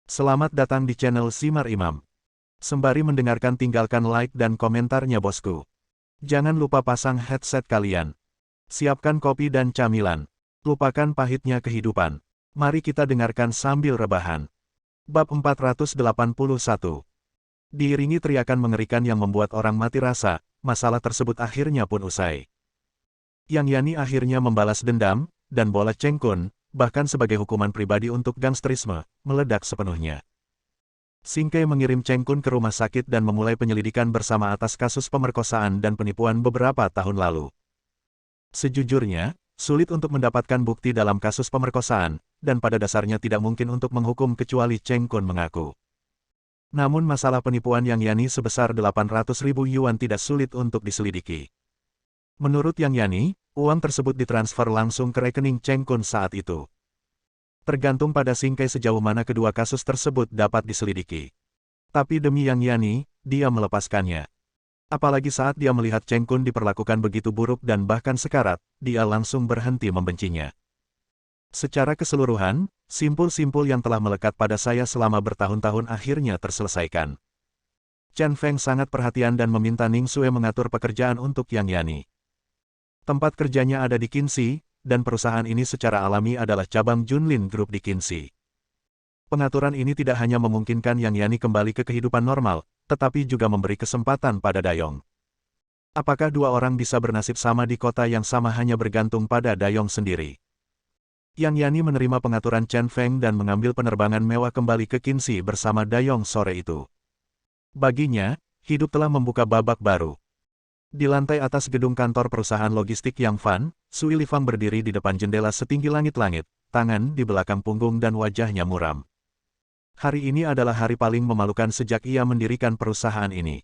Selamat datang di channel Simar Imam. Sembari mendengarkan tinggalkan like dan komentarnya bosku. Jangan lupa pasang headset kalian. Siapkan kopi dan camilan. Lupakan pahitnya kehidupan. Mari kita dengarkan sambil rebahan. Bab 481. Diiringi teriakan mengerikan yang membuat orang mati rasa, masalah tersebut akhirnya pun usai. Yang Yani akhirnya membalas dendam, dan bola Cheng Kun, bahkan sebagai hukuman pribadi untuk gangsterisme, meledak sepenuhnya. Sing Kei mengirim Cheng Kun ke rumah sakit dan memulai penyelidikan bersama atas kasus pemerkosaan dan penipuan beberapa tahun lalu. Sejujurnya, sulit untuk mendapatkan bukti dalam kasus pemerkosaan, dan pada dasarnya tidak mungkin untuk menghukum kecuali Cheng Kun mengaku. Namun masalah penipuan Yang Yani sebesar 800.000 yuan tidak sulit untuk diselidiki. Menurut Yang Yani, uang tersebut ditransfer langsung ke rekening Cheng Kun saat itu. Tergantung pada Sing Kei sejauh mana kedua kasus tersebut dapat diselidiki. Tapi demi Yang Yani, dia melepaskannya. Apalagi saat dia melihat Cheng Kun diperlakukan begitu buruk dan bahkan sekarat, dia langsung berhenti membencinya. Secara keseluruhan, simpul-simpul yang telah melekat pada saya selama bertahun-tahun akhirnya terselesaikan. Chen Feng sangat perhatian dan meminta Ning Xue mengatur pekerjaan untuk Yang Yani. Tempat kerjanya ada di Qinxi, dan perusahaan ini secara alami adalah cabang Junlin Group di Qinxi. Pengaturan ini tidak hanya memungkinkan Yang Yani kembali ke kehidupan normal, tetapi juga memberi kesempatan pada Dayong. Apakah dua orang bisa bernasib sama di kota yang sama hanya bergantung pada Dayong sendiri? Yang Yani menerima pengaturan Chen Feng dan mengambil penerbangan mewah kembali ke Qinxi bersama Dayong sore itu. Baginya, hidup telah membuka babak baru. Di lantai atas gedung kantor perusahaan logistik Yang Fan, Sui Lifang berdiri di depan jendela setinggi langit-langit, tangan di belakang punggung dan wajahnya muram. Hari ini adalah hari paling memalukan sejak ia mendirikan perusahaan ini.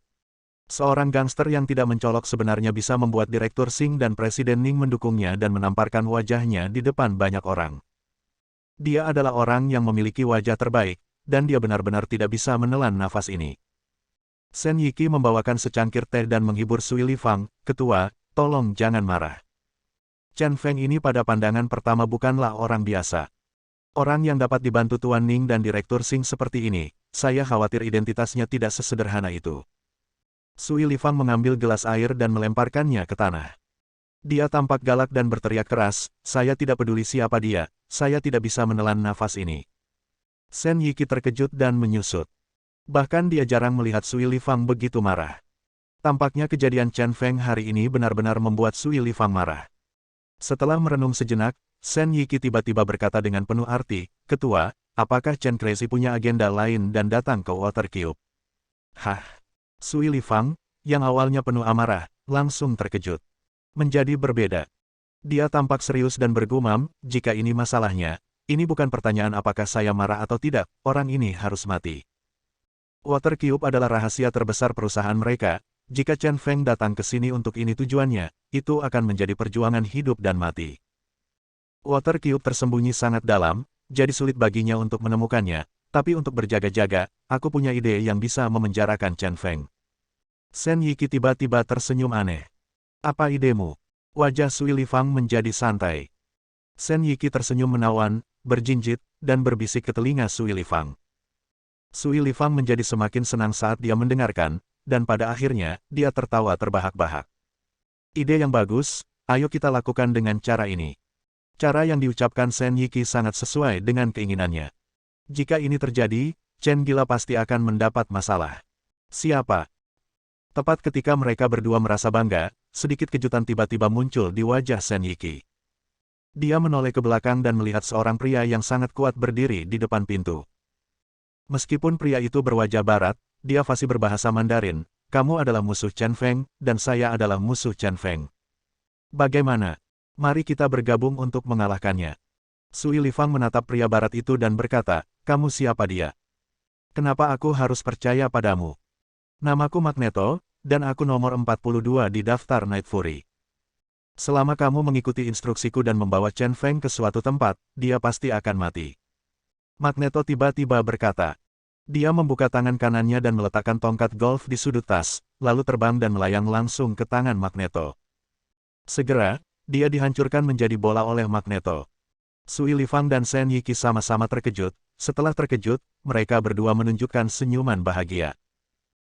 Seorang gangster yang tidak mencolok sebenarnya bisa membuat Direktur Sing dan Presiden Ning mendukungnya dan menamparkan wajahnya di depan banyak orang. Dia adalah orang yang memiliki wajah terbaik, dan dia benar-benar tidak bisa menelan nafas ini. Sen Yiki membawakan secangkir teh dan menghibur Sui Lifang, "Ketua, tolong jangan marah. Chen Feng ini pada pandangan pertama bukanlah orang biasa. Orang yang dapat dibantu Tuan Ning dan Direktur Sing seperti ini, saya khawatir identitasnya tidak sesederhana itu." Sui Lifang mengambil gelas air dan melemparkannya ke tanah. Dia tampak galak dan berteriak keras, "Saya tidak peduli siapa dia, saya tidak bisa menelan nafas ini." Sen Yiki terkejut dan menyusut. Bahkan dia jarang melihat Sui Lifang begitu marah. Tampaknya kejadian Chen Feng hari ini benar-benar membuat Sui Lifang marah. Setelah merenung sejenak, Sen Yiki tiba-tiba berkata dengan penuh arti, "Ketua, apakah Chen Crazy punya agenda lain dan datang ke Water Cube?" Hah? Sui Lifang, yang awalnya penuh amarah, langsung terkejut. Menjadi berbeda. Dia tampak serius dan bergumam, "Jika ini masalahnya, ini bukan pertanyaan apakah saya marah atau tidak, orang ini harus mati. Water Cube adalah rahasia terbesar perusahaan mereka. Jika Chen Feng datang ke sini untuk ini tujuannya, itu akan menjadi perjuangan hidup dan mati. Water Cube tersembunyi sangat dalam, jadi sulit baginya untuk menemukannya, tapi untuk berjaga-jaga, aku punya ide yang bisa memenjarakan Chen Feng." Sen Yiki tiba-tiba tersenyum aneh. "Apa idemu?" Wajah Sui Lifang menjadi santai. Sen Yiki tersenyum menawan, berjinjit, dan berbisik ke telinga Sui Lifang. Sui Lifang menjadi semakin senang saat dia mendengarkan, dan pada akhirnya, dia tertawa terbahak-bahak. "Ide yang bagus, ayo kita lakukan dengan cara ini." Cara yang diucapkan Sen Yiki sangat sesuai dengan keinginannya. Jika ini terjadi, Chen Gila pasti akan mendapat masalah. Siapa? Tepat ketika mereka berdua merasa bangga, sedikit kejutan tiba-tiba muncul di wajah Sen Yiki. Dia menoleh ke belakang dan melihat seorang pria yang sangat kuat berdiri di depan pintu. Meskipun pria itu berwajah barat, dia fasih berbahasa Mandarin. "Kamu adalah musuh Chen Feng, dan saya adalah musuh Chen Feng. Bagaimana? Mari kita bergabung untuk mengalahkannya." Sui Lifang menatap pria barat itu dan berkata, "Kamu siapa dia? Kenapa aku harus percaya padamu? Namaku Magneto, dan aku nomor 42 di daftar Night Fury. Selama kamu mengikuti instruksiku dan membawa Chen Feng ke suatu tempat, dia pasti akan mati." Magneto tiba-tiba berkata. Dia membuka tangan kanannya dan meletakkan tongkat golf di sudut tas, lalu terbang dan melayang langsung ke tangan Magneto. Segera, dia dihancurkan menjadi bola oleh Magneto. Sui Lifang dan Sen Yiki sama-sama terkejut, setelah terkejut, mereka berdua menunjukkan senyuman bahagia.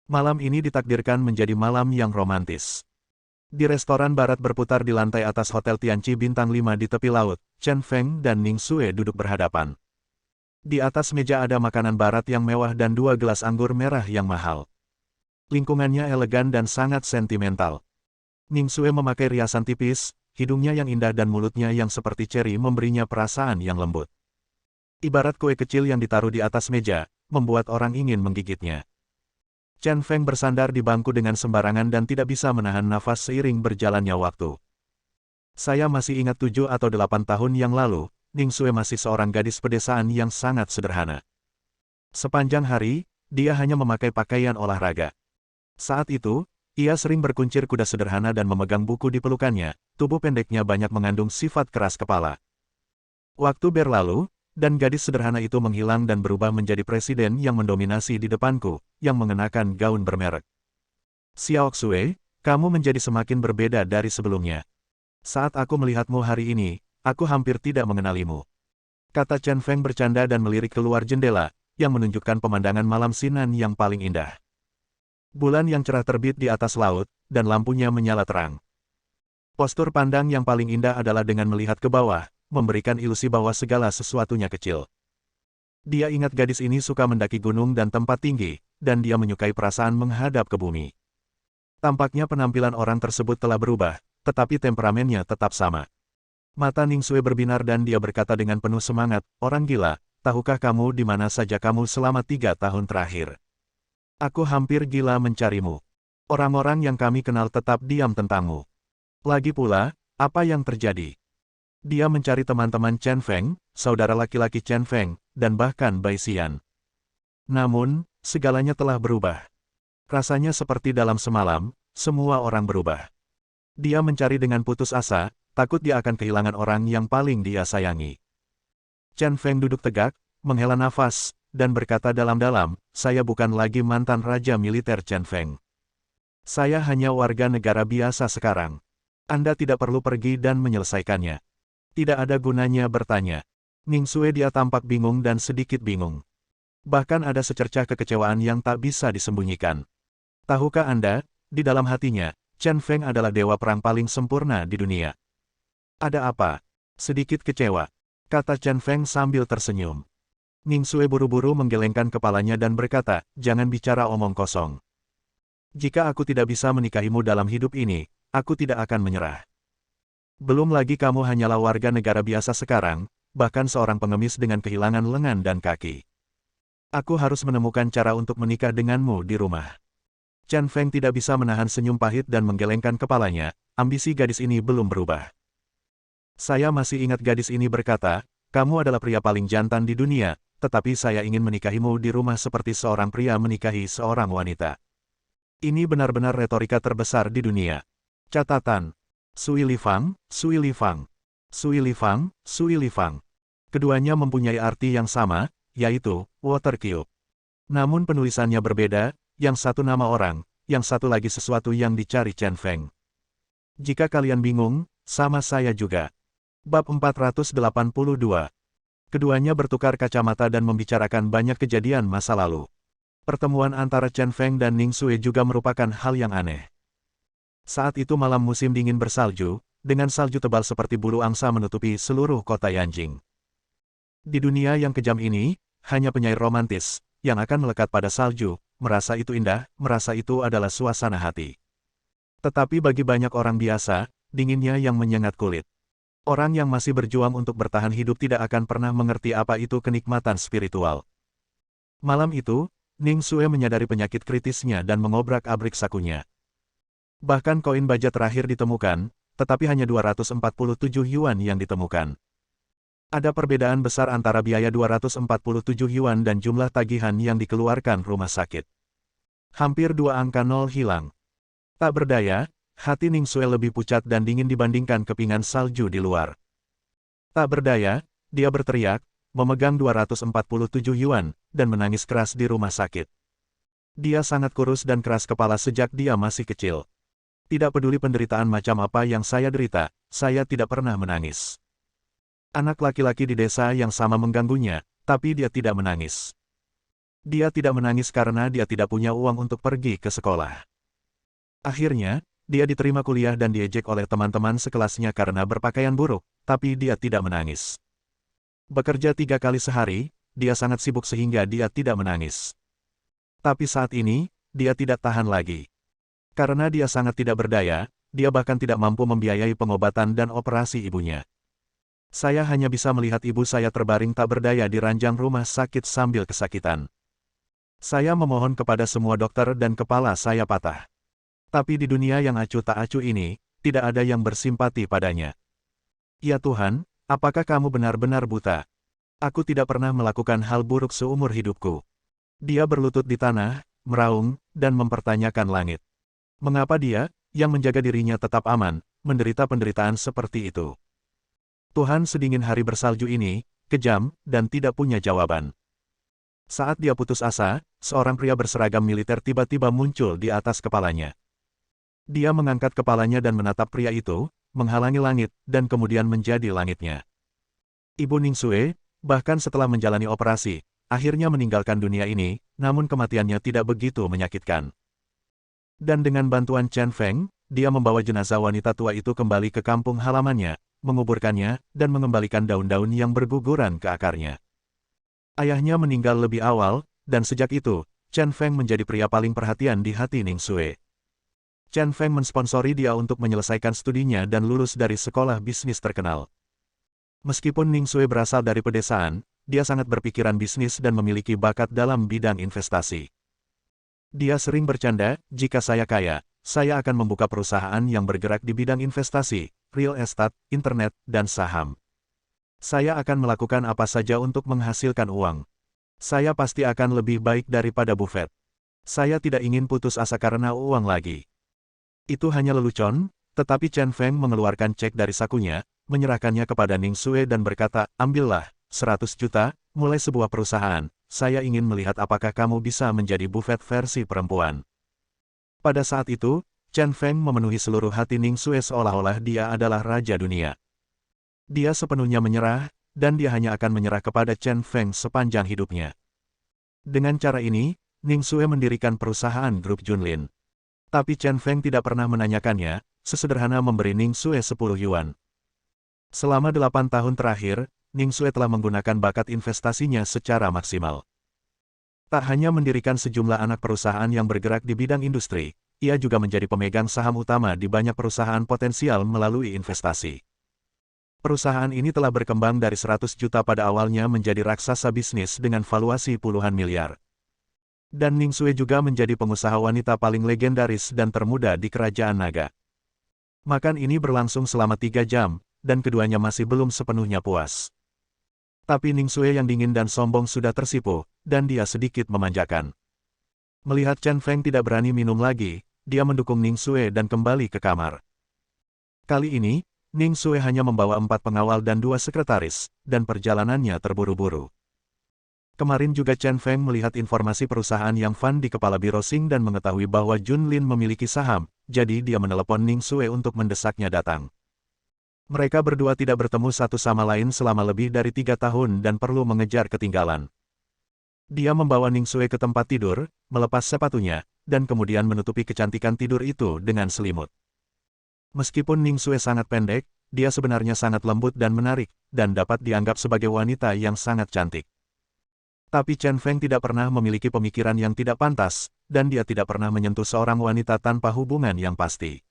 Malam ini ditakdirkan menjadi malam yang romantis. Di restoran barat berputar di lantai atas Hotel Tianqi Bintang 5 di tepi laut, Chen Feng dan Ning Xue duduk berhadapan. Di atas meja ada makanan barat yang mewah dan 2 gelas anggur merah yang mahal. Lingkungannya elegan dan sangat sentimental. Ning Xue memakai riasan tipis, hidungnya yang indah dan mulutnya yang seperti ceri memberinya perasaan yang lembut. Ibarat kue kecil yang ditaruh di atas meja, membuat orang ingin menggigitnya. Chen Feng bersandar di bangku dengan sembarangan dan tidak bisa menahan nafas seiring berjalannya waktu. Saya masih ingat 7 atau 8 tahun yang lalu, Ning Xue masih seorang gadis pedesaan yang sangat sederhana. Sepanjang hari, dia hanya memakai pakaian olahraga. Saat itu, ia sering berkuncir kuda sederhana dan memegang buku di pelukannya, tubuh pendeknya banyak mengandung sifat keras kepala. Waktu berlalu, dan gadis sederhana itu menghilang dan berubah menjadi presiden yang mendominasi di depanku, yang mengenakan gaun bermerek. Xiao Xue, kamu menjadi semakin berbeda dari sebelumnya. Saat aku melihatmu hari ini, aku hampir tidak mengenalimu. Kata Chen Feng bercanda dan melirik keluar jendela, yang menunjukkan pemandangan malam Sinan yang paling indah. Bulan yang cerah terbit di atas laut, dan lampunya menyala terang. Postur pandang yang paling indah adalah dengan melihat ke bawah, memberikan ilusi bahwa segala sesuatunya kecil. Dia ingat gadis ini suka mendaki gunung dan tempat tinggi, dan dia menyukai perasaan menghadap ke bumi. Tampaknya penampilan orang tersebut telah berubah, tetapi temperamennya tetap sama. Mata Ning Xue berbinar dan dia berkata dengan penuh semangat, orang gila, tahukah kamu di mana saja kamu selama 3 tahun terakhir? Aku hampir gila mencarimu. Orang-orang yang kami kenal tetap diam tentangmu. Lagi pula, apa yang terjadi? Dia mencari teman-teman Chen Feng, saudara laki-laki Chen Feng, dan bahkan Bai Xian. Namun, segalanya telah berubah. Rasanya seperti dalam semalam, semua orang berubah. Dia mencari dengan putus asa, takut dia akan kehilangan orang yang paling dia sayangi. Chen Feng duduk tegak, menghela nafas, dan berkata dalam-dalam, saya bukan lagi mantan raja militer Chen Feng. Saya hanya warga negara biasa sekarang. Anda tidak perlu pergi dan menyelesaikannya. Tidak ada gunanya bertanya. Ning Xue dia tampak bingung dan sedikit bingung. Bahkan ada secercah kekecewaan yang tak bisa disembunyikan. Tahukah Anda, di dalam hatinya, Chen Feng adalah dewa perang paling sempurna di dunia. Ada apa? Sedikit kecewa, kata Chen Feng sambil tersenyum. Ning Xue buru-buru menggelengkan kepalanya dan berkata, jangan bicara omong kosong. Jika aku tidak bisa menikahimu dalam hidup ini, aku tidak akan menyerah. Belum lagi kamu hanyalah warga negara biasa sekarang, bahkan seorang pengemis dengan kehilangan lengan dan kaki. Aku harus menemukan cara untuk menikah denganmu di rumah. Chen Feng tidak bisa menahan senyum pahit dan menggelengkan kepalanya, ambisi gadis ini belum berubah. Saya masih ingat gadis ini berkata, kamu adalah pria paling jantan di dunia, tetapi saya ingin menikahimu di rumah seperti seorang pria menikahi seorang wanita. Ini benar-benar retorika terbesar di dunia. Catatan. Sui Lifang, Sui Lifang, Sui Lifang, Sui Lifang. Keduanya mempunyai arti yang sama, yaitu water cube. Namun penulisannya berbeda, yang satu nama orang, yang satu lagi sesuatu yang dicari Chen Feng. Jika kalian bingung, sama saya juga. Bab 482. Keduanya bertukar kacamata dan membicarakan banyak kejadian masa lalu. Pertemuan antara Chen Feng dan Ning Xue juga merupakan hal yang aneh. Saat itu malam musim dingin bersalju, dengan salju tebal seperti bulu angsa menutupi seluruh kota Yanjing. Di dunia yang kejam ini, hanya penyair romantis, yang akan melekat pada salju, merasa itu indah, merasa itu adalah suasana hati. Tetapi bagi banyak orang biasa, dinginnya yang menyengat kulit. Orang yang masih berjuang untuk bertahan hidup tidak akan pernah mengerti apa itu kenikmatan spiritual. Malam itu, Ning Xue menyadari penyakit kritisnya dan mengobrak-abrik sakunya. Bahkan koin baja terakhir ditemukan, tetapi hanya 247 yuan yang ditemukan. Ada perbedaan besar antara biaya 247 yuan dan jumlah tagihan yang dikeluarkan rumah sakit. Hampir 2 angka nol hilang. Tak berdaya, hati Ning Xue lebih pucat dan dingin dibandingkan kepingan salju di luar. Tak berdaya, dia berteriak, memegang 247 yuan, dan menangis keras di rumah sakit. Dia sangat kurus dan keras kepala sejak dia masih kecil. Tidak peduli penderitaan macam apa yang saya derita, saya tidak pernah menangis. Anak laki-laki di desa yang sama mengganggunya, Tapi dia tidak menangis. Dia tidak menangis karena dia tidak punya uang untuk pergi ke sekolah. Akhirnya, dia diterima kuliah dan diejek oleh teman-teman sekelasnya karena berpakaian buruk, tapi dia tidak menangis. Bekerja 3 kali sehari, dia sangat sibuk sehingga dia tidak menangis. Tapi saat ini, dia tidak tahan lagi. Karena dia sangat tidak berdaya, dia bahkan tidak mampu membiayai pengobatan dan operasi ibunya. Saya hanya bisa melihat ibu saya terbaring tak berdaya di ranjang rumah sakit sambil kesakitan. Saya memohon kepada semua dokter dan kepala saya patah. Tapi di dunia yang acuh tak acuh ini, tidak ada yang bersimpati padanya. Ya Tuhan, apakah kamu benar-benar buta? Aku tidak pernah melakukan hal buruk seumur hidupku. Dia berlutut di tanah, meraung, dan mempertanyakan langit. Mengapa dia, yang menjaga dirinya tetap aman, menderita penderitaan seperti itu? Tuhan, sedingin hari bersalju ini, kejam, dan tidak punya jawaban. Saat dia putus asa, seorang pria berseragam militer tiba-tiba muncul di atas kepalanya. Dia mengangkat kepalanya dan menatap pria itu, menghalangi langit, dan kemudian menjadi langitnya. Ibu Ningsue, bahkan setelah menjalani operasi, akhirnya meninggalkan dunia ini, namun kematiannya tidak begitu menyakitkan. Dan dengan bantuan Chen Feng, dia membawa jenazah wanita tua itu kembali ke kampung halamannya, menguburkannya, dan mengembalikan daun-daun yang berguguran ke akarnya. Ayahnya meninggal lebih awal, dan sejak itu, Chen Feng menjadi pria paling perhatian di hati Ningsue. Chen Feng mensponsori dia untuk menyelesaikan studinya dan lulus dari sekolah bisnis terkenal. Meskipun Ningsue berasal dari pedesaan, dia sangat berpikiran bisnis dan memiliki bakat dalam bidang investasi. Dia sering bercanda, jika saya kaya, saya akan membuka perusahaan yang bergerak di bidang investasi, real estate, internet, dan saham. Saya akan melakukan apa saja untuk menghasilkan uang. Saya pasti akan lebih baik daripada Buffett. Saya tidak ingin putus asa karena uang lagi. Itu hanya lelucon, tetapi Chen Feng mengeluarkan cek dari sakunya, menyerahkannya kepada Ningsue dan berkata, ambillah, 100 juta, mulai sebuah perusahaan, saya ingin melihat apakah kamu bisa menjadi Buffett versi perempuan. Pada saat itu, Chen Feng memenuhi seluruh hati Ningsue seolah-olah dia adalah raja dunia. Dia sepenuhnya menyerah, dan dia hanya akan menyerah kepada Chen Feng sepanjang hidupnya. Dengan cara ini, Ningsue mendirikan perusahaan grup Junlin. Tapi Chen Feng tidak pernah menanyakannya, sesederhana memberi Ningsue 10 yuan. Selama 8 tahun terakhir, Ningsue telah menggunakan bakat investasinya secara maksimal. Tak hanya mendirikan sejumlah anak perusahaan yang bergerak di bidang industri, ia juga menjadi pemegang saham utama di banyak perusahaan potensial melalui investasi. Perusahaan ini telah berkembang dari 100 juta pada awalnya menjadi raksasa bisnis dengan valuasi puluhan miliar. Dan Ningsue juga menjadi pengusaha wanita paling legendaris dan termuda di Kerajaan Naga. Makan ini berlangsung selama 3 jam, dan keduanya masih belum sepenuhnya puas. Tapi Ningsue yang dingin dan sombong sudah tersipu, dan dia sedikit memanjakan. Melihat Chen Feng tidak berani minum lagi, dia mendukung Ningsue dan kembali ke kamar. Kali ini, Ningsue hanya membawa 4 pengawal dan 2 sekretaris, dan perjalanannya terburu-buru. Kemarin juga Chen Feng melihat informasi perusahaan yang Fan di kepala biro Sing dan mengetahui bahwa Junlin memiliki saham, jadi dia menelepon Ningsue untuk mendesaknya datang. Mereka berdua tidak bertemu satu sama lain selama lebih dari 3 tahun dan perlu mengejar ketinggalan. Dia membawa Ningsue ke tempat tidur, melepas sepatunya, dan kemudian menutupi kecantikan tidur itu dengan selimut. Meskipun Ningsue sangat pendek, dia sebenarnya sangat lembut dan menarik, dan dapat dianggap sebagai wanita yang sangat cantik. Tapi Chen Feng tidak pernah memiliki pemikiran yang tidak pantas, dan dia tidak pernah menyentuh seorang wanita tanpa hubungan yang pasti.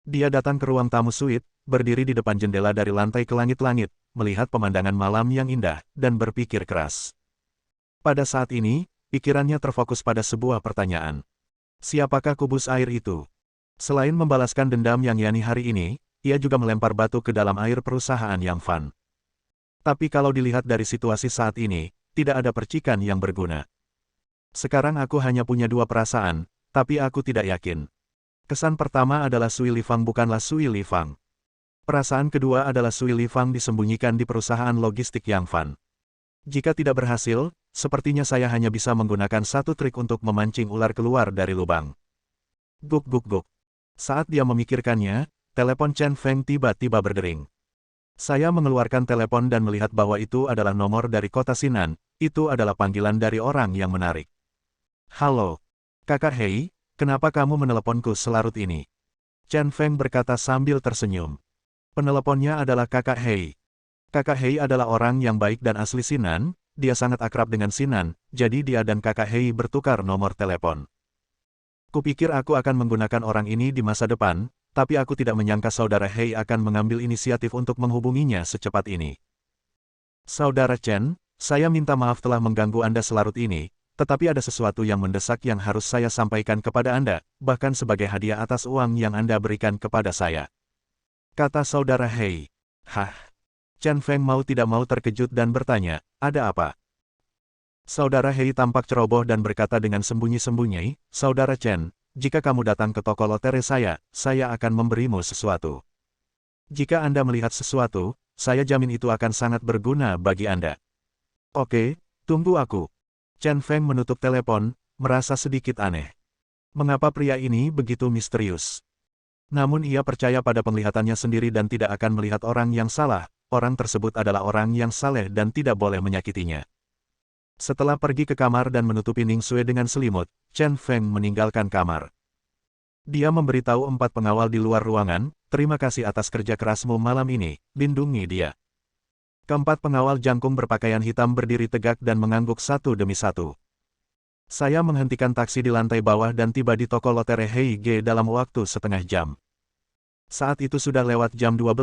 Dia datang ke ruang tamu suite, berdiri di depan jendela dari lantai ke langit-langit, melihat pemandangan malam yang indah, dan berpikir keras. Pada saat ini, pikirannya terfokus pada sebuah pertanyaan. Siapakah kubus air itu? Selain membalaskan dendam yang Yani hari ini, ia juga melempar batu ke dalam air perusahaan yang Fan. Tapi kalau dilihat dari situasi saat ini, tidak ada percikan yang berguna. Sekarang aku hanya punya 2 perasaan, tapi aku tidak yakin. Kesan pertama adalah Sui Lifang bukanlah Sui Lifang. Perasaan kedua adalah Sui Lifang disembunyikan di perusahaan logistik yang Fan. Jika tidak berhasil, sepertinya saya hanya bisa menggunakan satu trik untuk memancing ular keluar dari lubang. Guk guk guk. Saat dia memikirkannya, telepon Chen Feng tiba-tiba berdering. Saya mengeluarkan telepon dan melihat bahwa itu adalah nomor dari kota Sinan, itu adalah panggilan dari orang yang menarik. Halo, Kakak Hei, kenapa kamu meneleponku selarut ini? Chen Feng berkata sambil tersenyum. Peneleponnya adalah Kakak Hei. Kakak Hei adalah orang yang baik dan asli Sinan, dia sangat akrab dengan Sinan, jadi dia dan Kakak Hei bertukar nomor telepon. Kupikir aku akan menggunakan orang ini di masa depan, tapi aku tidak menyangka Saudara Hei akan mengambil inisiatif untuk menghubunginya secepat ini. Saudara Chen, saya minta maaf telah mengganggu Anda selarut ini, tetapi ada sesuatu yang mendesak yang harus saya sampaikan kepada Anda, bahkan sebagai hadiah atas uang yang Anda berikan kepada saya. Kata Saudara Hei. Hah? Chen Feng mau tidak mau terkejut dan bertanya, ada apa? Saudara Hei tampak ceroboh dan berkata dengan sembunyi-sembunyi, Saudara Chen, jika kamu datang ke toko lotre saya akan memberimu sesuatu. Jika Anda melihat sesuatu, saya jamin itu akan sangat berguna bagi Anda. Oke, tunggu aku. Chen Feng menutup telepon, merasa sedikit aneh. Mengapa pria ini begitu misterius? Namun ia percaya pada penglihatannya sendiri dan tidak akan melihat orang yang salah, orang tersebut adalah orang yang saleh dan tidak boleh menyakitinya. Setelah pergi ke kamar dan menutupi Ning Xue dengan selimut, Chen Feng meninggalkan kamar. Dia memberitahu 4 pengawal di luar ruangan, terima kasih atas kerja kerasmu malam ini, lindungi dia. Keempat pengawal jangkung berpakaian hitam berdiri tegak dan mengangguk satu demi satu. Saya menghentikan taksi di lantai bawah dan tiba di toko lotre Hei Ge dalam waktu setengah jam. Saat itu sudah lewat jam 12,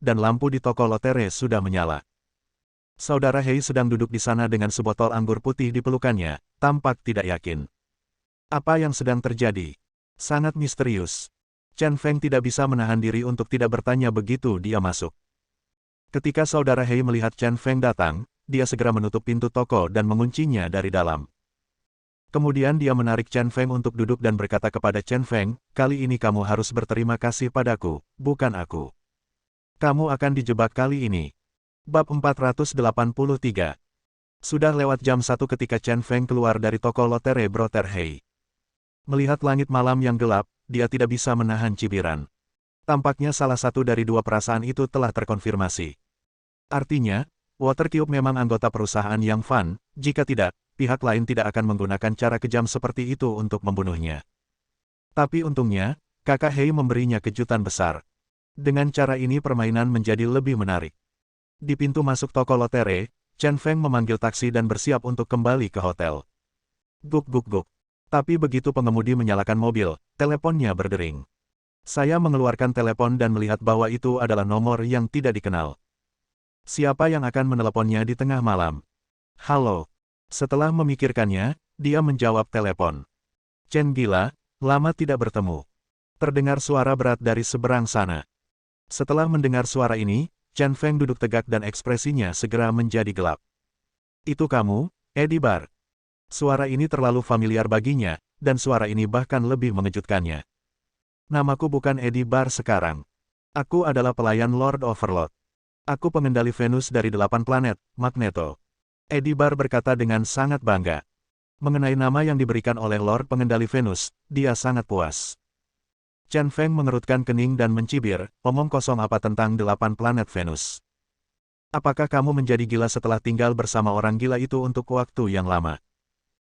dan lampu di toko lotre sudah menyala. Saudara Hei sedang duduk di sana dengan sebotol anggur putih di pelukannya, tampak tidak yakin. Apa yang sedang terjadi? Sangat misterius. Chen Feng tidak bisa menahan diri untuk tidak bertanya begitu dia masuk. Ketika Saudara Hei melihat Chen Feng datang, dia segera menutup pintu toko dan menguncinya dari dalam. Kemudian dia menarik Chen Feng untuk duduk dan berkata kepada Chen Feng, kali ini kamu harus berterima kasih padaku, bukan aku. Kamu akan dijebak kali ini. Bab 483. Sudah lewat jam 1 ketika Chen Feng keluar dari toko lotre Broter Hei. Melihat langit malam yang gelap, dia tidak bisa menahan cibiran. Tampaknya salah satu dari dua perasaan itu telah terkonfirmasi. Artinya, Water Cube memang anggota perusahaan yang fun, jika tidak, pihak lain tidak akan menggunakan cara kejam seperti itu untuk membunuhnya. Tapi untungnya, Kakak Hei memberinya kejutan besar. Dengan cara ini permainan menjadi lebih menarik. Di pintu masuk toko lotre, Chen Feng memanggil taksi dan bersiap untuk kembali ke hotel. Guk guk guk. Tapi begitu pengemudi menyalakan mobil, teleponnya berdering. Saya mengeluarkan telepon dan melihat bahwa itu adalah nomor yang tidak dikenal. Siapa yang akan meneleponnya di tengah malam? Halo. Setelah memikirkannya, dia menjawab telepon. Chen gila, lama tidak bertemu. Terdengar suara berat dari seberang sana. Setelah mendengar suara ini, Chen Feng duduk tegak dan ekspresinya segera menjadi gelap. Itu kamu, Eddie Bar. Suara ini terlalu familiar baginya, dan suara ini bahkan lebih mengejutkannya. Namaku bukan Eddie Bar sekarang. Aku adalah pelayan Lord Overlord. Aku pengendali Venus dari 8 planet, Magneto. Eddie Bar berkata dengan sangat bangga. Mengenai nama yang diberikan oleh Lord Pengendali Venus, dia sangat puas. Chen Feng mengerutkan kening dan mencibir, omong kosong apa tentang 8 planet Venus. Apakah kamu menjadi gila setelah tinggal bersama orang gila itu untuk waktu yang lama?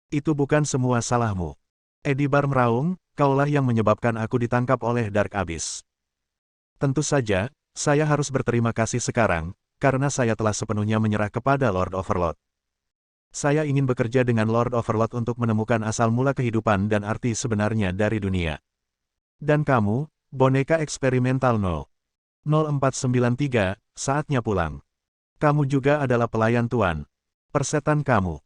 Itu bukan semua salahmu. Eddie Bar meraung, kaulah yang menyebabkan aku ditangkap oleh Dark Abyss. Tentu saja, saya harus berterima kasih sekarang, karena saya telah sepenuhnya menyerah kepada Lord Overlord. Saya ingin bekerja dengan Lord Overlord untuk menemukan asal mula kehidupan dan arti sebenarnya dari dunia. Dan kamu, boneka eksperimental 0493, saatnya pulang. Kamu juga adalah pelayan Tuan. Persetan kamu.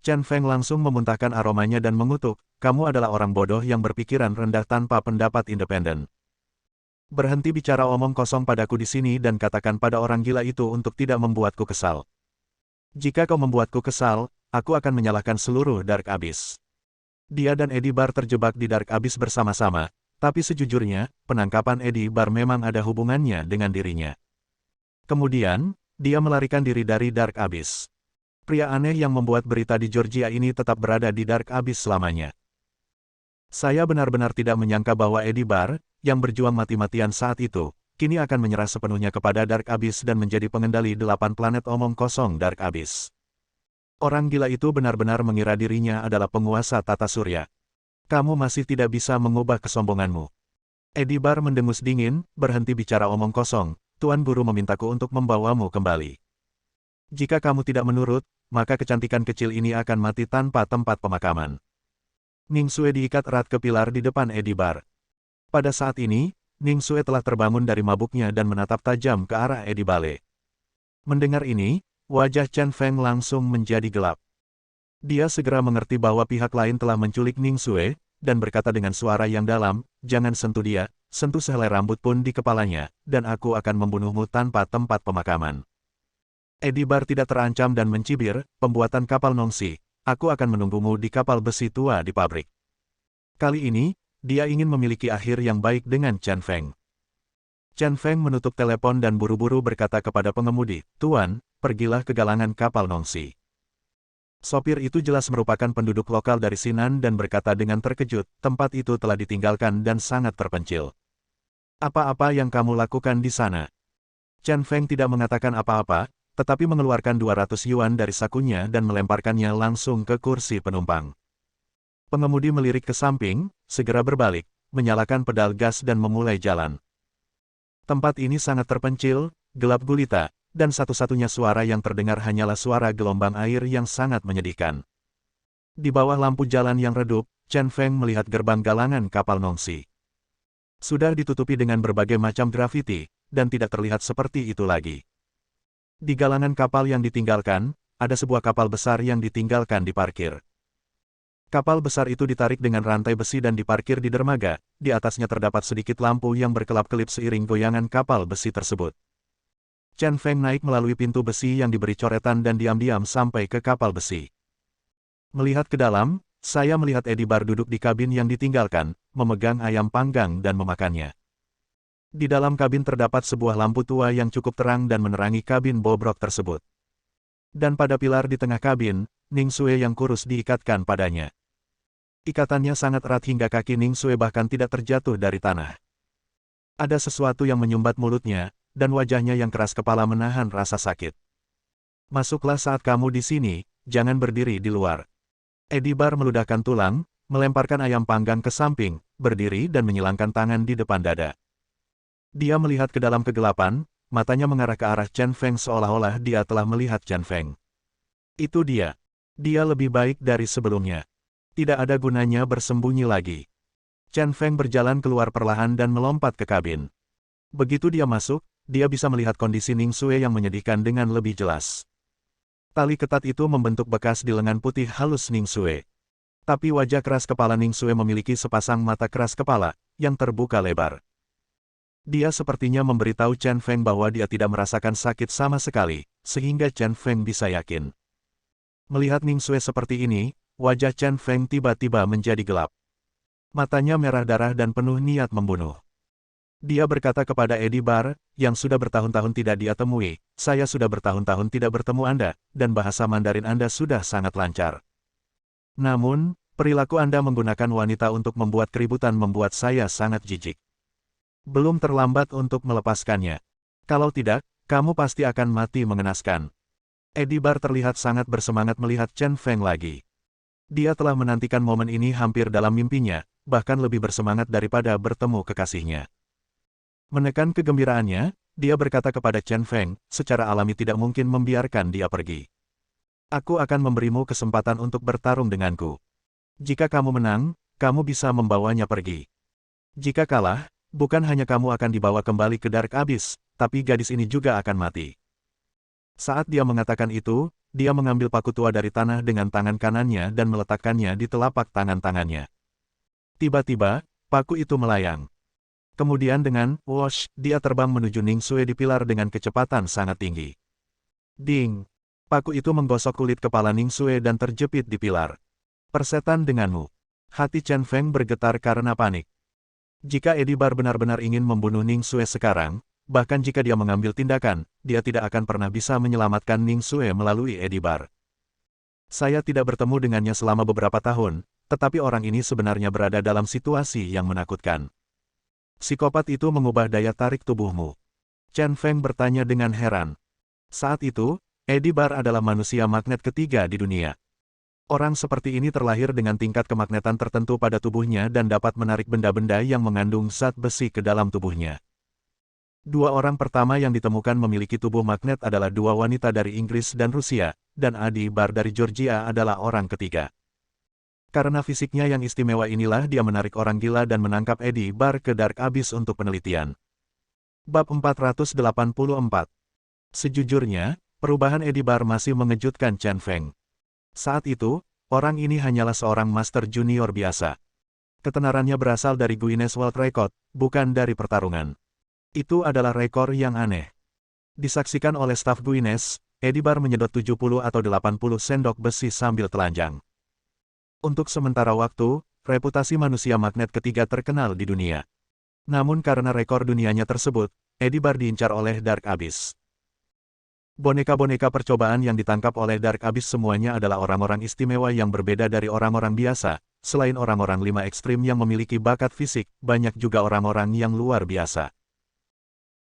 Chen Feng langsung memuntahkan aromanya dan mengutuk, kamu adalah orang bodoh yang berpikiran rendah tanpa pendapat independen. Berhenti bicara omong kosong padaku di sini dan katakan pada orang gila itu untuk tidak membuatku kesal. Jika kau membuatku kesal, aku akan menyalahkan seluruh Dark Abyss. Dia dan Eddie Bar terjebak di Dark Abyss bersama-sama. Tapi sejujurnya, penangkapan Eddie Bar memang ada hubungannya dengan dirinya. Kemudian, dia melarikan diri dari Dark Abyss. Pria aneh yang membuat berita di Georgia ini tetap berada di Dark Abyss selamanya. Saya benar-benar tidak menyangka bahwa Eddie Bar, yang berjuang mati-matian saat itu, kini akan menyerah sepenuhnya kepada Dark Abyss dan menjadi pengendali 8 planet omong kosong Dark Abyss. Orang gila itu benar-benar mengira dirinya adalah penguasa tata surya. Kamu masih tidak bisa mengubah kesombonganmu. Edibar mendengus dingin, berhenti bicara omong kosong, Tuan Guru memintaku untuk membawamu kembali. Jika kamu tidak menurut, maka kecantikan kecil ini akan mati tanpa tempat pemakaman. Ning Xue diikat erat ke pilar di depan Edibar. Pada saat ini, Ning Xue telah terbangun dari mabuknya dan menatap tajam ke arah Edibale. Mendengar ini, wajah Chen Feng langsung menjadi gelap. Dia segera mengerti bahwa pihak lain telah menculik Ning Xue, dan berkata dengan suara yang dalam, "Jangan sentuh dia, sentuh sehelai rambut pun di kepalanya, dan aku akan membunuhmu tanpa tempat pemakaman." Edibar tidak terancam dan mencibir, "Pembuatan kapal Nongxi, aku akan menunggumu di kapal besi tua di pabrik." Kali ini, dia ingin memiliki akhir yang baik dengan Chen Feng. Chen Feng menutup telepon dan buru-buru berkata kepada pengemudi, "Tuan, pergilah ke galangan kapal Nongxi." Sopir itu jelas merupakan penduduk lokal dari Sinan dan berkata dengan terkejut, tempat itu telah ditinggalkan dan sangat terpencil. "Apa-apa yang kamu lakukan di sana?" Chen Feng tidak mengatakan apa-apa, tetapi mengeluarkan 200 yuan dari sakunya dan melemparkannya langsung ke kursi penumpang. Pengemudi melirik ke samping, segera berbalik, menyalakan pedal gas dan memulai jalan. Tempat ini sangat terpencil, gelap gulita, dan satu-satunya suara yang terdengar hanyalah suara gelombang air yang sangat menyedihkan. Di bawah lampu jalan yang redup, Chen Feng melihat gerbang galangan kapal Nongxi. Sudah ditutupi dengan berbagai macam grafiti, dan tidak terlihat seperti itu lagi. Di galangan kapal yang ditinggalkan, ada sebuah kapal besar yang ditinggalkan di parkir. Kapal besar itu ditarik dengan rantai besi dan diparkir di dermaga, di atasnya terdapat sedikit lampu yang berkelap-kelip seiring goyangan kapal besi tersebut. Chen Feng naik melalui pintu besi yang diberi coretan dan diam-diam sampai ke kapal besi. Melihat ke dalam, saya melihat Edibar duduk di kabin yang ditinggalkan, memegang ayam panggang dan memakannya. Di dalam kabin terdapat sebuah lampu tua yang cukup terang dan menerangi kabin bobrok tersebut. Dan pada pilar di tengah kabin, Ning Xue yang kurus diikatkan padanya. Ikatannya sangat erat hingga kaki Ning Xue bahkan tidak terjatuh dari tanah. Ada sesuatu yang menyumbat mulutnya, dan wajahnya yang keras kepala menahan rasa sakit. "Masuklah saat kamu di sini, jangan berdiri di luar." Edibar meludahkan tulang, melemparkan ayam panggang ke samping, berdiri dan menyilangkan tangan di depan dada. Dia melihat ke dalam kegelapan, matanya mengarah ke arah Chen Feng seolah-olah dia telah melihat Chen Feng. Itu dia. Dia lebih baik dari sebelumnya. Tidak ada gunanya bersembunyi lagi. Chen Feng berjalan keluar perlahan dan melompat ke kabin. Begitu dia masuk, dia bisa melihat kondisi Ning Xue yang menyedihkan dengan lebih jelas. Tali ketat itu membentuk bekas di lengan putih halus Ning Xue. Tapi wajah keras kepala Ning Xue memiliki sepasang mata keras kepala, yang terbuka lebar. Dia sepertinya memberitahu Chen Feng bahwa dia tidak merasakan sakit sama sekali, sehingga Chen Feng bisa yakin. Melihat Ning Xue seperti ini, wajah Chen Feng tiba-tiba menjadi gelap. Matanya merah darah dan penuh niat membunuh. Dia berkata kepada Edibar, yang sudah bertahun-tahun tidak dia temui, "Saya sudah bertahun-tahun tidak bertemu Anda, dan bahasa Mandarin Anda sudah sangat lancar. Namun, perilaku Anda menggunakan wanita untuk membuat keributan membuat saya sangat jijik. Belum terlambat untuk melepaskannya. Kalau tidak, kamu pasti akan mati mengenaskan." Edibar terlihat sangat bersemangat melihat Chen Feng lagi. Dia telah menantikan momen ini hampir dalam mimpinya, bahkan lebih bersemangat daripada bertemu kekasihnya. Menekan kegembiraannya, dia berkata kepada Chen Feng, secara alami tidak mungkin membiarkan dia pergi. "Aku akan memberimu kesempatan untuk bertarung denganku. Jika kamu menang, kamu bisa membawanya pergi. Jika kalah, bukan hanya kamu akan dibawa kembali ke Dark Abyss, tapi gadis ini juga akan mati." Saat dia mengatakan itu, dia mengambil paku tua dari tanah dengan tangan kanannya dan meletakkannya di telapak tangan-tangannya. Tiba-tiba, paku itu melayang. Kemudian dengan "wosh", dia terbang menuju Ning Xue di pilar dengan kecepatan sangat tinggi. Ding! Paku itu menggosok kulit kepala Ning Xue dan terjepit di pilar. "Persetan denganmu." Hati Chen Feng bergetar karena panik. Jika Edibar benar-benar ingin membunuh Ning Xue sekarang, bahkan jika dia mengambil tindakan, dia tidak akan pernah bisa menyelamatkan Ning Xue melalui Edibar. "Saya tidak bertemu dengannya selama beberapa tahun, tetapi orang ini sebenarnya berada dalam situasi yang menakutkan. Psikopat itu mengubah daya tarik tubuhmu. Chen Feng bertanya dengan heran. Saat itu, Eddie Bar adalah manusia magnet ketiga di dunia. Orang seperti ini terlahir dengan tingkat kemagnetan tertentu pada tubuhnya dan dapat menarik benda-benda yang mengandung zat besi ke dalam tubuhnya. Dua orang pertama yang ditemukan memiliki tubuh magnet adalah dua wanita dari Inggris dan Rusia, dan Eddie Bar dari Georgia adalah orang ketiga. Karena fisiknya yang istimewa inilah dia menarik orang gila dan menangkap Eddie Bar ke Dark Abyss untuk penelitian. Bab 484. Sejujurnya, perubahan Eddie Bar masih mengejutkan Chen Feng. Saat itu, orang ini hanyalah seorang master junior biasa. Ketenarannya berasal dari Guinness World Record, bukan dari pertarungan. Itu adalah rekor yang aneh. Disaksikan oleh staf Guinness, Eddie Bar menyedot 70 atau 80 sendok besi sambil telanjang. Untuk sementara waktu, reputasi manusia magnet ketiga terkenal di dunia. Namun karena rekor dunianya tersebut, Eddie Bar diincar oleh Dark Abyss. Boneka-boneka percobaan yang ditangkap oleh Dark Abyss semuanya adalah orang-orang istimewa yang berbeda dari orang-orang biasa. Selain orang-orang 5 ekstrim yang memiliki bakat fisik, banyak juga orang-orang yang luar biasa.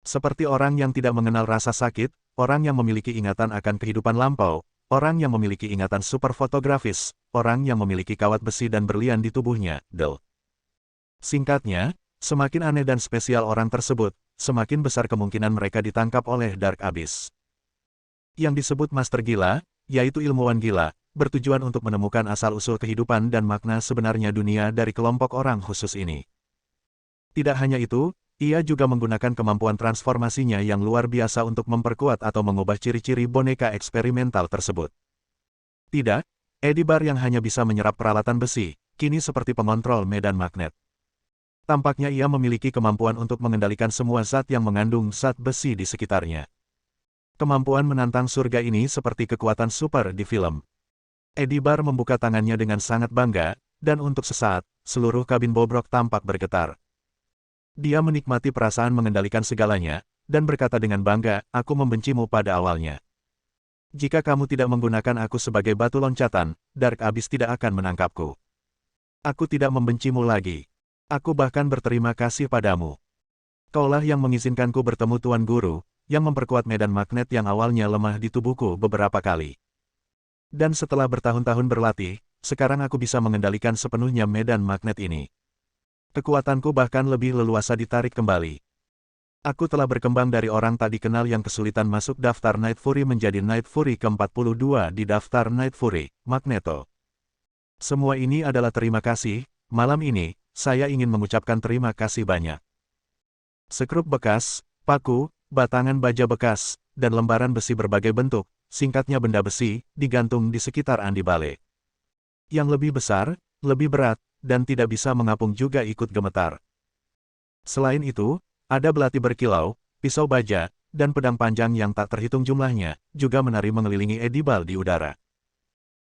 Seperti orang yang tidak mengenal rasa sakit, orang yang memiliki ingatan akan kehidupan lampau, orang yang memiliki ingatan super fotografis, orang yang memiliki kawat besi dan berlian di tubuhnya, Singkatnya, semakin aneh dan spesial orang tersebut, semakin besar kemungkinan mereka ditangkap oleh Dark Abyss. Yang disebut Master Gila, yaitu ilmuwan gila, bertujuan untuk menemukan asal-usul kehidupan dan makna sebenarnya dunia dari kelompok orang khusus ini. Tidak hanya itu, ia juga menggunakan kemampuan transformasinya yang luar biasa untuk memperkuat atau mengubah ciri-ciri boneka eksperimental tersebut. Tidak, Eddie Bar yang hanya bisa menyerap peralatan besi, kini seperti pengontrol medan magnet. Tampaknya ia memiliki kemampuan untuk mengendalikan semua zat yang mengandung zat besi di sekitarnya. Kemampuan menantang surga ini seperti kekuatan super di film. Eddie Bar membuka tangannya dengan sangat bangga, dan untuk sesaat, seluruh kabin bobrok tampak bergetar. Dia menikmati perasaan mengendalikan segalanya, dan berkata dengan bangga, "Aku membencimu pada awalnya. Jika kamu tidak menggunakan aku sebagai batu loncatan, Dark Abyss tidak akan menangkapku. Aku tidak membencimu lagi. Aku bahkan berterima kasih padamu. Kaulah yang mengizinkanku bertemu Tuan Guru, yang memperkuat medan magnet yang awalnya lemah di tubuhku beberapa kali. Dan setelah bertahun-tahun berlatih, sekarang aku bisa mengendalikan sepenuhnya medan magnet ini. Kekuatanku bahkan lebih leluasa ditarik kembali. Aku telah berkembang dari orang tak dikenal yang kesulitan masuk daftar Night Fury menjadi Night Fury ke-42 di daftar Night Fury, Magneto. Semua ini adalah terima kasih, malam ini, saya ingin mengucapkan terima kasih banyak." Sekrup bekas, paku, batangan baja bekas, dan lembaran besi berbagai bentuk, singkatnya benda besi, digantung di sekitar Andi Bale. Yang lebih besar, lebih berat, dan tidak bisa mengapung juga ikut gemetar. Selain itu, ada belati berkilau, pisau baja, dan pedang panjang yang tak terhitung jumlahnya, juga menari mengelilingi Eddie Bal di udara.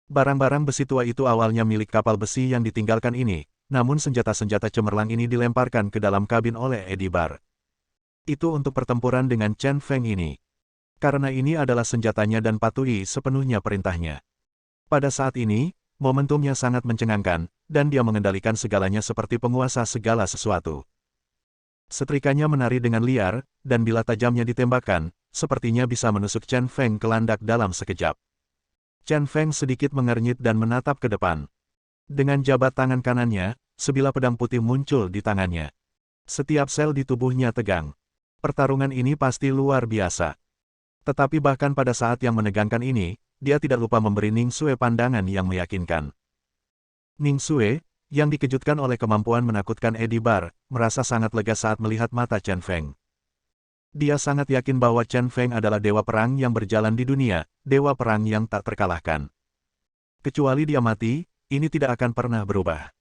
Barang-barang besi tua itu awalnya milik kapal besi yang ditinggalkan ini, namun senjata-senjata cemerlang ini dilemparkan ke dalam kabin oleh Eddie Bar. Itu untuk pertempuran dengan Chen Feng ini. Karena ini adalah senjatanya dan patuhi sepenuhnya perintahnya. Pada saat ini, momentumnya sangat mencengangkan, dan dia mengendalikan segalanya seperti penguasa segala sesuatu. Setrikanya menari dengan liar, dan bila tajamnya ditembakkan, sepertinya bisa menusuk Chen Feng ke landak dalam sekejap. Chen Feng sedikit mengernyit dan menatap ke depan. Dengan jabat tangan kanannya, sebilah pedang putih muncul di tangannya. Setiap sel di tubuhnya tegang. Pertarungan ini pasti luar biasa. Tetapi bahkan pada saat yang menegangkan ini, dia tidak lupa memberi Ning Xue pandangan yang meyakinkan. Ning Xue, yang dikejutkan oleh kemampuan menakutkan Eddie Bar, merasa sangat lega saat melihat mata Chen Feng. Dia sangat yakin bahwa Chen Feng adalah dewa perang yang berjalan di dunia, dewa perang yang tak terkalahkan. Kecuali dia mati, ini tidak akan pernah berubah.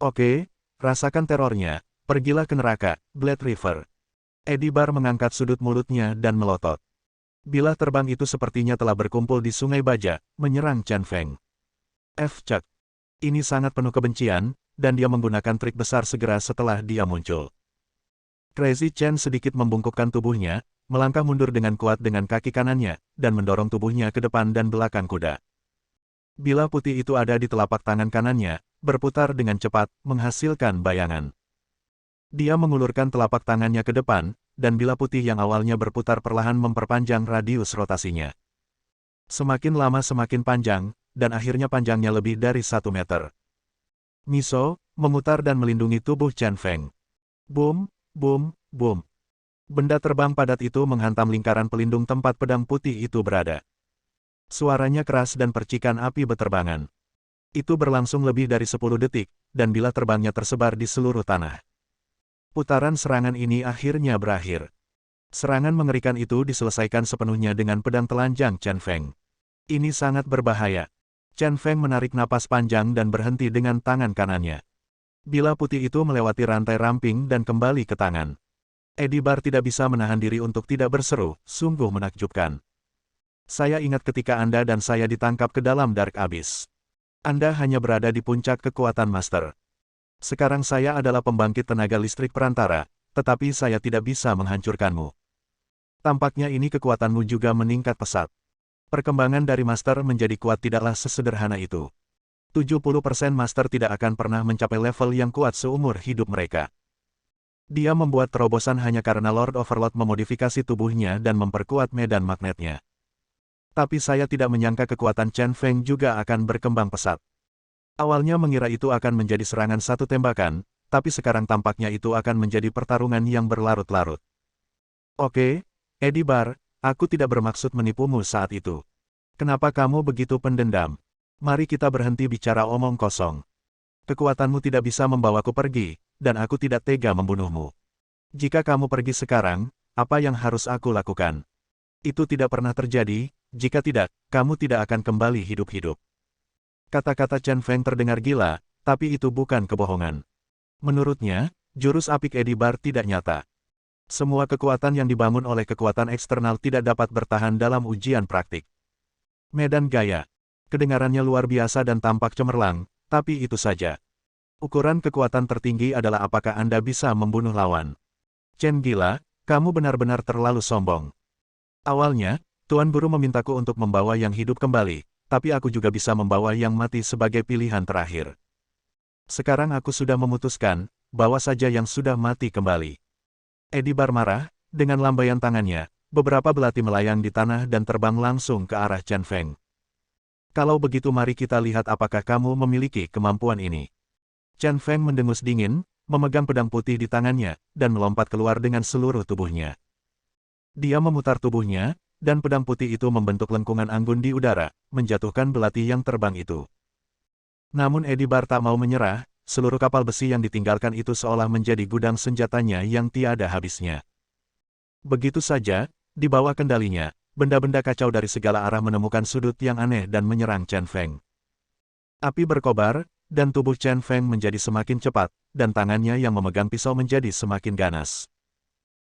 Oke, rasakan terornya, pergilah ke neraka, Blade River. Eddie Bar mengangkat sudut mulutnya dan melotot. Bilah terbang itu sepertinya telah berkumpul di Sungai Baja, menyerang Chen Feng. Cek. Ini sangat penuh kebencian, dan dia menggunakan trik besar segera setelah dia muncul. Crazy Chen sedikit membungkukkan tubuhnya, melangkah mundur dengan kuat dengan kaki kanannya, dan mendorong tubuhnya ke depan dan belakang kuda. Bilah putih itu ada di telapak tangan kanannya, berputar dengan cepat, menghasilkan bayangan. Dia mengulurkan telapak tangannya ke depan, dan bila putih yang awalnya berputar perlahan memperpanjang radius rotasinya. Semakin lama semakin panjang, dan akhirnya panjangnya lebih dari 1 meter. Miso, memutar dan melindungi tubuh Chen Feng. Boom, boom, boom. Benda terbang padat itu menghantam lingkaran pelindung tempat pedang putih itu berada. Suaranya keras dan percikan api beterbangan. Itu berlangsung lebih dari 10 detik, dan bila terbangnya tersebar di seluruh tanah. Putaran serangan ini akhirnya berakhir. Serangan mengerikan itu diselesaikan sepenuhnya dengan pedang telanjang Chen Feng. Ini sangat berbahaya. Chen Feng menarik napas panjang dan berhenti dengan tangan kanannya. Bila putih itu melewati rantai ramping dan kembali ke tangan. Edibar tidak bisa menahan diri untuk tidak berseru, sungguh menakjubkan. Saya ingat ketika Anda dan saya ditangkap ke dalam Dark Abyss. Anda hanya berada di puncak kekuatan Master. Sekarang saya adalah pembangkit tenaga listrik perantara, tetapi saya tidak bisa menghancurkanmu. Tampaknya ini kekuatanmu juga meningkat pesat. Perkembangan dari Master menjadi kuat tidaklah sesederhana itu. 70% Master tidak akan pernah mencapai level yang kuat seumur hidup mereka. Dia membuat terobosan hanya karena Lord Overlord memodifikasi tubuhnya dan memperkuat medan magnetnya. Tapi saya tidak menyangka kekuatan Chen Feng juga akan berkembang pesat. Awalnya mengira itu akan menjadi serangan satu tembakan, tapi sekarang tampaknya itu akan menjadi pertarungan yang berlarut-larut. Oke, Edibar, aku tidak bermaksud menipumu saat itu. Kenapa kamu begitu pendendam? Mari kita berhenti bicara omong kosong. Kekuatanmu tidak bisa membawaku pergi, dan aku tidak tega membunuhmu. Jika kamu pergi sekarang, apa yang harus aku lakukan? Itu tidak pernah terjadi, jika tidak, kamu tidak akan kembali hidup-hidup. Kata-kata Chen Feng terdengar gila, tapi itu bukan kebohongan. Menurutnya, jurus apik Edibar tidak nyata. Semua kekuatan yang dibangun oleh kekuatan eksternal tidak dapat bertahan dalam ujian praktik. Medan gaya. Kedengarannya luar biasa dan tampak cemerlang, tapi itu saja. Ukuran kekuatan tertinggi adalah apakah Anda bisa membunuh lawan. Chen gila, kamu benar-benar terlalu sombong. Awalnya, Tuan Guru memintaku untuk membawa yang hidup kembali, tapi aku juga bisa membawa yang mati sebagai pilihan terakhir. Sekarang aku sudah memutuskan, bawa saja yang sudah mati kembali. Edibar marah, dengan lambaian tangannya, beberapa belati melayang di tanah dan terbang langsung ke arah Chen Feng. Kalau begitu mari kita lihat apakah kamu memiliki kemampuan ini. Chen Feng mendengus dingin, memegang pedang putih di tangannya, dan melompat keluar dengan seluruh tubuhnya. Dia memutar tubuhnya, dan pedang putih itu membentuk lengkungan anggun di udara, menjatuhkan belati yang terbang itu. Namun Edibar tak mau menyerah, seluruh kapal besi yang ditinggalkan itu seolah menjadi gudang senjatanya yang tiada habisnya. Begitu saja, di bawah kendalinya, benda-benda kacau dari segala arah menemukan sudut yang aneh dan menyerang Chen Feng. Api berkobar, dan tubuh Chen Feng menjadi semakin cepat, dan tangannya yang memegang pisau menjadi semakin ganas.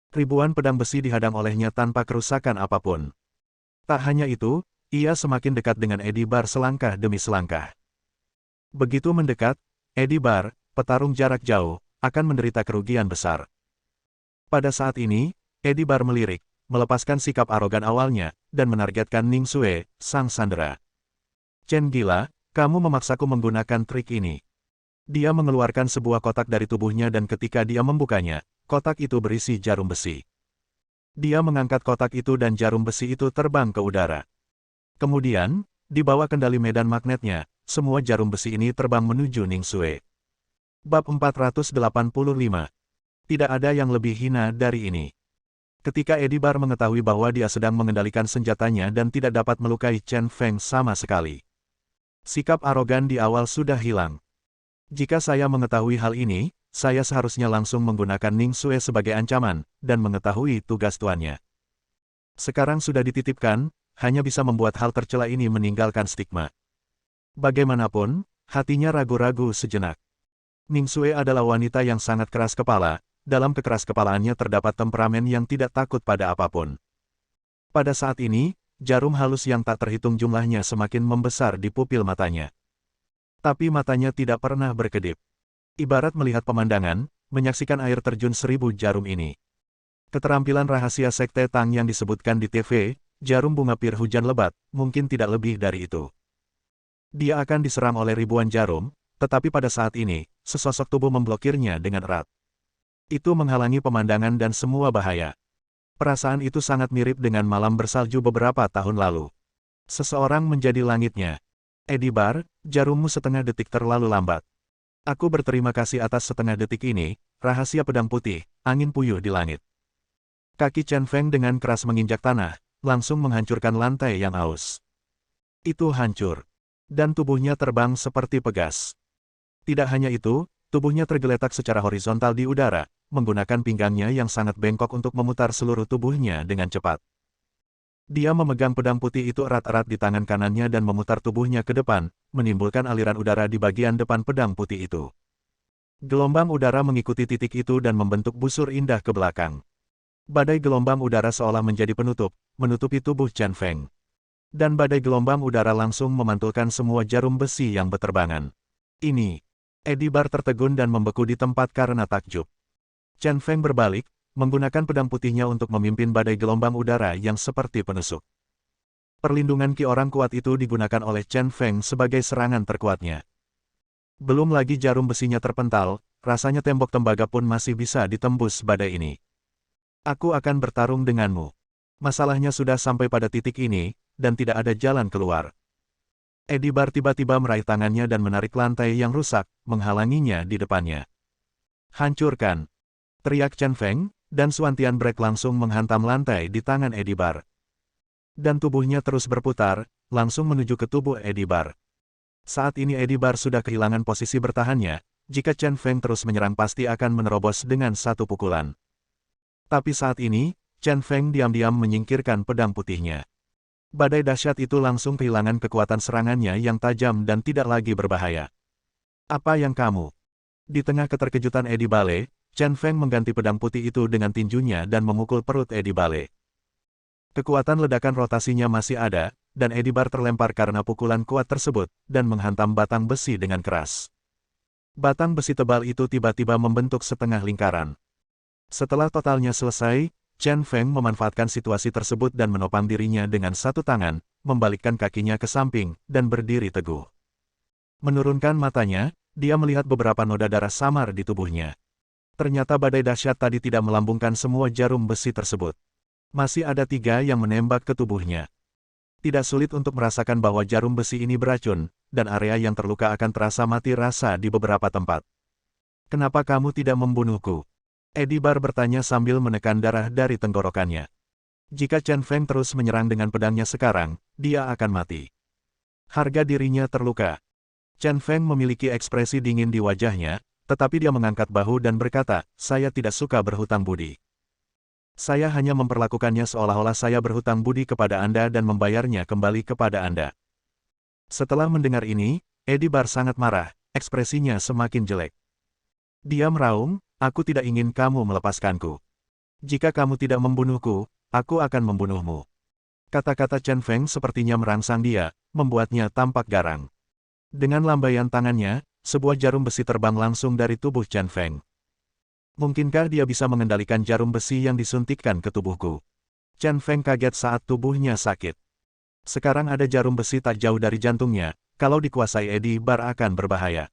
Ribuan pedang besi dihadang olehnya tanpa kerusakan apapun. Tak hanya itu, ia semakin dekat dengan Edibar selangkah demi selangkah. Begitu mendekat, Edibar, petarung jarak jauh, akan menderita kerugian besar. Pada saat ini, Edibar melirik, melepaskan sikap arogan awalnya, dan menargetkan Ning Xue, sang sandera. Chen gila, kamu memaksaku menggunakan trik ini. Dia mengeluarkan sebuah kotak dari tubuhnya dan ketika dia membukanya, kotak itu berisi jarum besi. Dia mengangkat kotak itu dan jarum besi itu terbang ke udara. Kemudian, di bawah kendali medan magnetnya, semua jarum besi ini terbang menuju Ning Xue. Bab 485. Tidak ada yang lebih hina dari ini. Ketika Edibar mengetahui bahwa dia sedang mengendalikan senjatanya dan tidak dapat melukai Chen Feng sama sekali. Sikap arogan di awal sudah hilang. Jika saya mengetahui hal ini, saya seharusnya langsung menggunakan Ning Xue sebagai ancaman, dan mengetahui tugas tuannya. Sekarang sudah dititipkan, hanya bisa membuat hal tercela ini meninggalkan stigma. Bagaimanapun, hatinya ragu-ragu sejenak. Ning Xue adalah wanita yang sangat keras kepala, dalam kekeras-kepalaannya terdapat temperamen yang tidak takut pada apapun. Pada saat ini, jarum halus yang tak terhitung jumlahnya semakin membesar di pupil matanya. Tapi matanya tidak pernah berkedip. Ibarat melihat pemandangan, menyaksikan air terjun 1000 jarum ini. Keterampilan rahasia Sekte Tang yang disebutkan di TV, jarum bunga pir hujan lebat, mungkin tidak lebih dari itu. Dia akan diserang oleh ribuan jarum, tetapi pada saat ini, sesosok tubuh memblokirnya dengan erat. Itu menghalangi pemandangan dan semua bahaya. Perasaan itu sangat mirip dengan malam bersalju beberapa tahun lalu. Seseorang menjadi langitnya. Edibar, jarummu setengah detik terlalu lambat. Aku berterima kasih atas setengah detik ini, rahasia pedang putih, angin puyuh di langit. Kaki Chen Feng dengan keras menginjak tanah, langsung menghancurkan lantai yang aus. Itu hancur. Dan tubuhnya terbang seperti pegas. Tidak hanya itu, tubuhnya tergeletak secara horizontal di udara, menggunakan pinggangnya yang sangat bengkok untuk memutar seluruh tubuhnya dengan cepat. Dia memegang pedang putih itu erat-erat di tangan kanannya dan memutar tubuhnya ke depan, menimbulkan aliran udara di bagian depan pedang putih itu. Gelombang udara mengikuti titik itu dan membentuk busur indah ke belakang. Badai gelombang udara seolah menjadi penutup, menutupi tubuh Chen Feng. Dan badai gelombang udara langsung memantulkan semua jarum besi yang beterbangan. Ini. Edibar tertegun dan membeku di tempat karena takjub. Chen Feng berbalik, menggunakan pedang putihnya untuk memimpin badai gelombang udara yang seperti penusuk. Perlindungan ki orang kuat itu digunakan oleh Chen Feng sebagai serangan terkuatnya. Belum lagi jarum besinya terpental, rasanya tembok tembaga pun masih bisa ditembus badai ini. Aku akan bertarung denganmu. Masalahnya sudah sampai pada titik ini, dan tidak ada jalan keluar. Edibar tiba-tiba meraih tangannya dan menarik lantai yang rusak, menghalanginya di depannya. Hancurkan! Teriak Chen Feng, dan Suantian Break langsung menghantam lantai di tangan Edibar. Dan tubuhnya terus berputar, langsung menuju ke tubuh Edibar. Saat ini Edibar sudah kehilangan posisi bertahannya, jika Chen Feng terus menyerang pasti akan menerobos dengan satu pukulan. Tapi saat ini, Chen Feng diam-diam menyingkirkan pedang putihnya. Badai dahsyat itu langsung kehilangan kekuatan serangannya yang tajam dan tidak lagi berbahaya. Apa yang kamu? Di tengah keterkejutan Edibale, Chen Feng mengganti pedang putih itu dengan tinjunya dan memukul perut Edibale. Kekuatan ledakan rotasinya masih ada, dan Edibar terlempar karena pukulan kuat tersebut, dan menghantam batang besi dengan keras. Batang besi tebal itu tiba-tiba membentuk setengah lingkaran. Setelah totalnya selesai, Chen Feng memanfaatkan situasi tersebut dan menopang dirinya dengan satu tangan, membalikkan kakinya ke samping, dan berdiri teguh. Menurunkan matanya, dia melihat beberapa noda darah samar di tubuhnya. Ternyata badai dahsyat tadi tidak melambungkan semua jarum besi tersebut. Masih ada 3 yang menembak ke tubuhnya. Tidak sulit untuk merasakan bahwa jarum besi ini beracun, dan area yang terluka akan terasa mati rasa di beberapa tempat. Kenapa kamu tidak membunuhku? Edibar bertanya sambil menekan darah dari tenggorokannya. Jika Chen Feng terus menyerang dengan pedangnya sekarang, dia akan mati. Harga dirinya terluka. Chen Feng memiliki ekspresi dingin di wajahnya, tetapi dia mengangkat bahu dan berkata, saya tidak suka berhutang budi. Saya hanya memperlakukannya seolah-olah saya berhutang budi kepada Anda dan membayarnya kembali kepada Anda. Setelah mendengar ini, Edibar sangat marah, ekspresinya semakin jelek. Dia meraung, aku tidak ingin kamu melepaskanku. Jika kamu tidak membunuhku, aku akan membunuhmu. Kata-kata Chen Feng sepertinya merangsang dia, membuatnya tampak garang. Dengan lambaian tangannya, sebuah jarum besi terbang langsung dari tubuh Chen Feng. Mungkinkah dia bisa mengendalikan jarum besi yang disuntikkan ke tubuhku? Chen Feng kaget saat tubuhnya sakit. Sekarang ada jarum besi tak jauh dari jantungnya, kalau dikuasai Edibar akan berbahaya.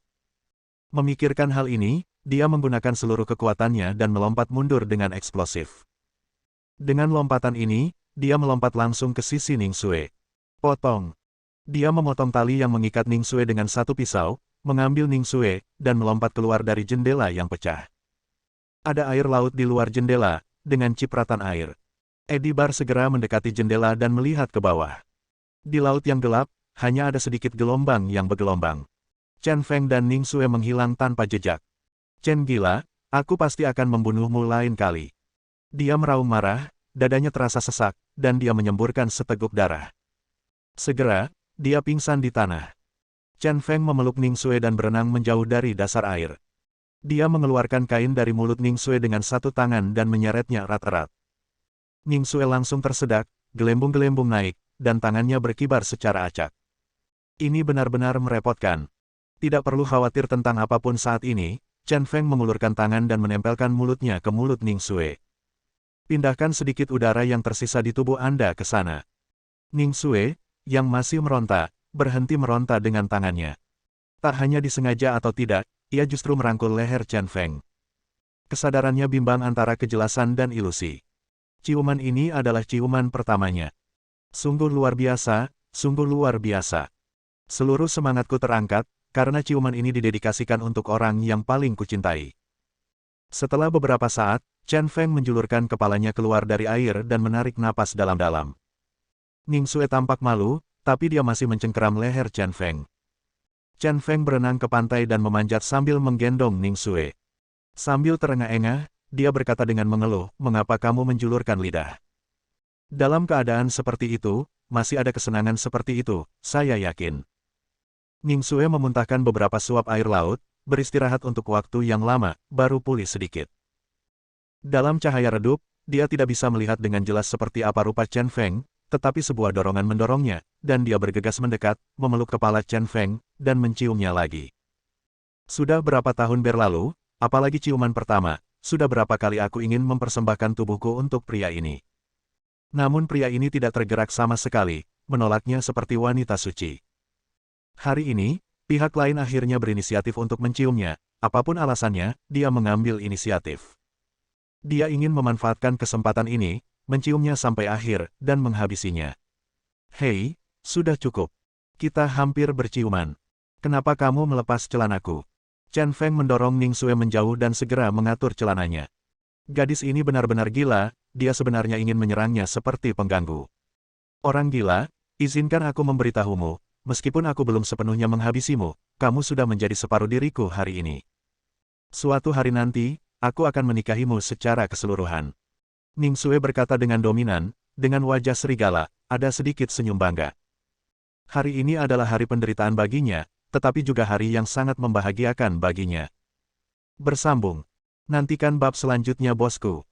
Memikirkan hal ini, dia menggunakan seluruh kekuatannya dan melompat mundur dengan eksplosif. Dengan lompatan ini, dia melompat langsung ke sisi Ning Xue. Potong. Dia memotong tali yang mengikat Ning Xue dengan satu pisau, mengambil Ning Xue, dan melompat keluar dari jendela yang pecah. Ada air laut di luar jendela, dengan cipratan air. Edibar segera mendekati jendela dan melihat ke bawah. Di laut yang gelap, hanya ada sedikit gelombang yang bergelombang. Chen Feng dan Ning Xue menghilang tanpa jejak. Chen gila, aku pasti akan membunuhmu lain kali. Dia meraung marah, dadanya terasa sesak, dan dia menyemburkan seteguk darah. Segera, dia pingsan di tanah. Chen Feng memeluk Ning Xue dan berenang menjauh dari dasar air. Dia mengeluarkan kain dari mulut Ning Xue dengan satu tangan dan menyeretnya erat-erat. Ning Xue langsung tersedak, gelembung-gelembung naik, dan tangannya berkibar secara acak. Ini benar-benar merepotkan. Tidak perlu khawatir tentang apapun saat ini, Chen Feng mengulurkan tangan dan menempelkan mulutnya ke mulut Ning Xue. Pindahkan sedikit udara yang tersisa di tubuh Anda ke sana. Ning Xue, yang masih meronta, berhenti meronta dengan tangannya. Tak hanya disengaja atau tidak, ia justru merangkul leher Chen Feng. Kesadarannya bimbang antara kejelasan dan ilusi. Ciuman ini adalah ciuman pertamanya. Sungguh luar biasa, sungguh luar biasa. Seluruh semangatku terangkat, karena ciuman ini didedikasikan untuk orang yang paling kucintai. Setelah beberapa saat, Chen Feng menjulurkan kepalanya keluar dari air dan menarik napas dalam-dalam. Ning Xue tampak malu, tapi dia masih mencengkeram leher Chen Feng. Chen Feng berenang ke pantai dan memanjat sambil menggendong Ning Xue. Sambil terengah-engah, dia berkata dengan mengeluh, "Mengapa kamu menjulurkan lidah?" Dalam keadaan seperti itu, masih ada kesenangan seperti itu, saya yakin. Ning Xue memuntahkan beberapa suap air laut, beristirahat untuk waktu yang lama, baru pulih sedikit. Dalam cahaya redup, dia tidak bisa melihat dengan jelas seperti apa rupa Chen Feng, tetapi sebuah dorongan mendorongnya, dan dia bergegas mendekat, memeluk kepala Chen Feng, dan menciumnya lagi. Sudah berapa tahun berlalu, apalagi ciuman pertama, sudah berapa kali aku ingin mempersembahkan tubuhku untuk pria ini. Namun pria ini tidak tergerak sama sekali, menolaknya seperti wanita suci. Hari ini, pihak lain akhirnya berinisiatif untuk menciumnya, apapun alasannya, dia mengambil inisiatif. Dia ingin memanfaatkan kesempatan ini, menciumnya sampai akhir, dan menghabisinya. Hei, sudah cukup. Kita hampir berciuman. Kenapa kamu melepas celanaku? Chen Feng mendorong Ning Xue menjauh dan segera mengatur celananya. Gadis ini benar-benar gila, dia sebenarnya ingin menyerangnya seperti pengganggu. Orang gila, izinkan aku memberitahumu, meskipun aku belum sepenuhnya menghabisimu, kamu sudah menjadi separuh diriku hari ini. Suatu hari nanti, aku akan menikahimu secara keseluruhan. Ning Xue berkata dengan dominan, dengan wajah serigala, ada sedikit senyum bangga. Hari ini adalah hari penderitaan baginya, tetapi juga hari yang sangat membahagiakan baginya. Bersambung. Nantikan bab selanjutnya bosku.